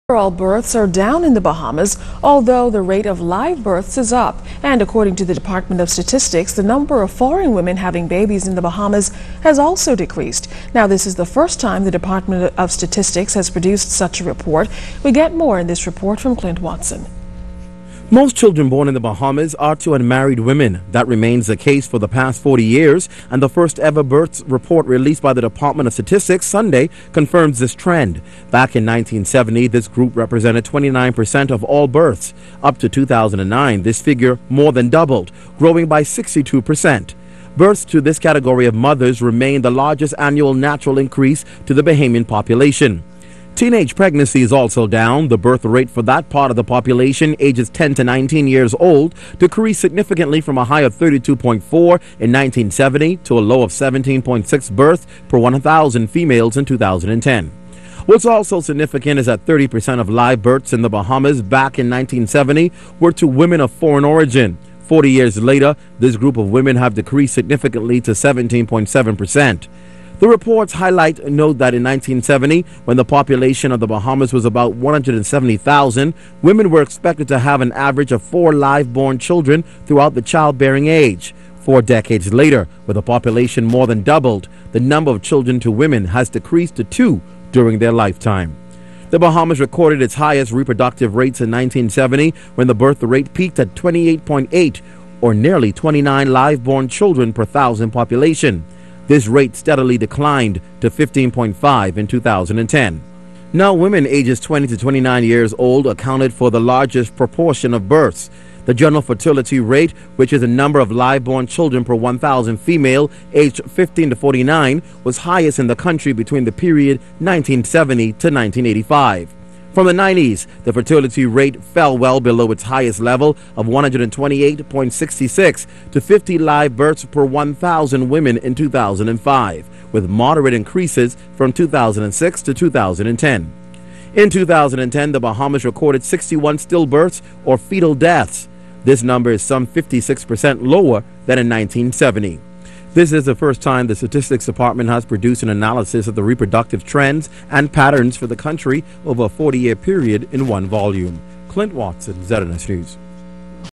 Overall births are down in the Bahamas, although the rate of live births is up. And according to the Department of Statistics, the number of foreign women having babies in the Bahamas has also decreased. Now, this is the first time the Department of Statistics has produced such a report. We get more in this report from Clint Watson. Most children born in the Bahamas are to unmarried women. That remains the case for the past 40 years, and the first ever births report released by the Department of Statistics Sunday confirms this trend. Back in 1970, this group represented 29% of all births. Up to 2009, this figure more than doubled, growing by 62%. Births to this category of mothers remain the largest annual natural increase to the Bahamian population. Teenage pregnancy is also down. The birth rate for that part of the population, ages 10 to 19 years old, decreased significantly from a high of 32.4 in 1970 to a low of 17.6 births per 1,000 females in 2010. What's also significant is that 30% of live births in the Bahamas back in 1970 were to women of foreign origin. 40 years later, this group of women have decreased significantly to 17.7%. The reports note that in 1970, when the population of the Bahamas was about 170,000, women were expected to have an average of 4 live-born children throughout the childbearing age. 4 decades later, with the population more than doubled, the number of children to women has decreased to 2 during their lifetime. The Bahamas recorded its highest reproductive rates in 1970, when the birth rate peaked at 28.8, or nearly 29 live-born children per 1,000 population. This rate steadily declined to 15.5 in 2010. Now, women ages 20 to 29 years old accounted for the largest proportion of births. The general fertility rate, which is the number of live-born children per 1,000 female aged 15 to 49, was highest in the country between the period 1970 to 1985. From the 90s, the fertility rate fell well below its highest level of 128.66 to 50 live births per 1,000 women in 2005, with moderate increases from 2006 to 2010. In 2010, the Bahamas recorded 61 stillbirths or fetal deaths. This number is some 56% lower than in 1970. This is the first time the Statistics Department has produced an analysis of the reproductive trends and patterns for the country over a 40-year period in one volume. Clint Watson, ZNS News.